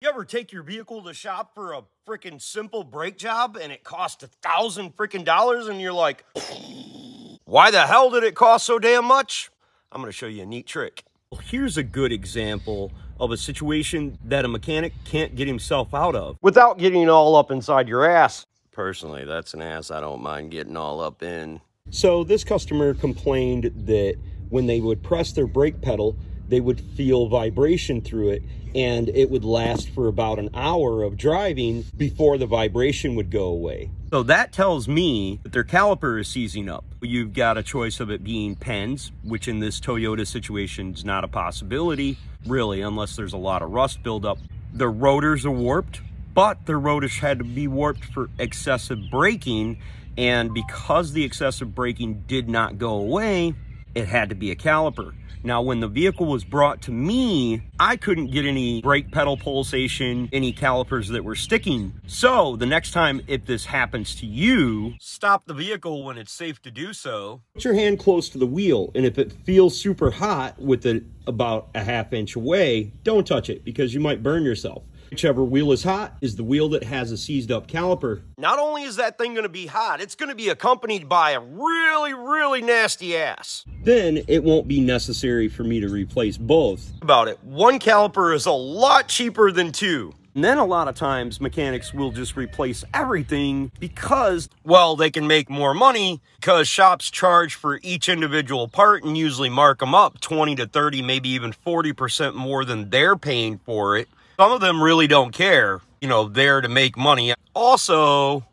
You ever take your vehicle to shop for a freaking simple brake job and it cost $1,000 freaking dollars and you're like, why the hell did it cost so damn much? I'm gonna show you a neat trick. Well, here's a good example of a situation that a mechanic can't get himself out of without getting all up inside your ass. Personally, that's an ass I don't mind getting all up in. So this customer complained that when they would press their brake pedal, they would feel vibration through it, and it would last for about an hour of driving before the vibration would go away. So that tells me that their caliper is seizing up. You've got a choice of it being pens, which in this Toyota situation is not a possibility, really, unless there's a lot of rust buildup. The rotors are warped, but the rotors had to be warped for excessive braking, and because the excessive braking did not go away, it had to be a caliper. Now, when the vehicle was brought to me, I couldn't get any brake pedal pulsation, any calipers that were sticking. So the next time if this happens to you, stop the vehicle when it's safe to do so. Put your hand close to the wheel, and if it feels super hot with it about a ½ inch away, don't touch it because you might burn yourself. Whichever wheel is hot is the wheel that has a seized up caliper. Not only is that thing gonna be hot, it's gonna be accompanied by a really, really nasty ass. Then it won't be necessary for me to replace both. About it, one caliper is a lot cheaper than two. And then a lot of times mechanics will just replace everything because, well, they can make more money because shops charge for each individual part and usually mark them up 20 to 30, maybe even 40% more than they're paying for it. Some of them really don't care, you know, they're to make money. Also,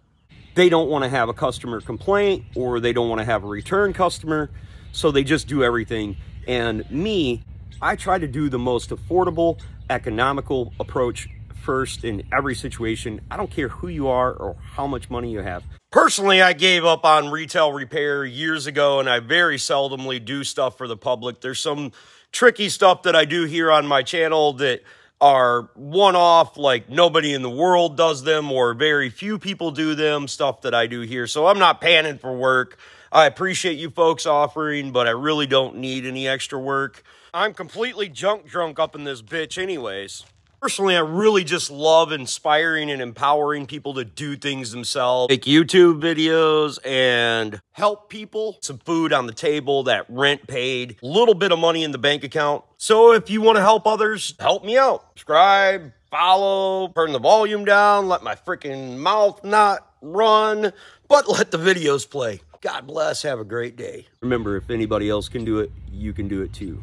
they don't want to have a customer complaint or they don't want to have a return customer, so they just do everything. And me, I try to do the most affordable, economical approach first in every situation. I don't care who you are or how much money you have. Personally, I gave up on retail repair years ago, and I very seldomly do stuff for the public. There's some tricky stuff that I do here on my channel that are one-off, like nobody in the world does them or very few people do them, stuff that I do here. So I'm not panning for work. I appreciate you folks offering, but I really don't need any extra work. I'm completely junk drunk up in this bitch anyways. Personally, I really just love inspiring and empowering people to do things themselves. Make YouTube videos and help people. Some food on the table, that rent paid, a little bit of money in the bank account. So if you want to help others, help me out. Subscribe, follow, turn the volume down, let my freaking mouth not run, but let the videos play. God bless, have a great day. Remember, if anybody else can do it, you can do it too.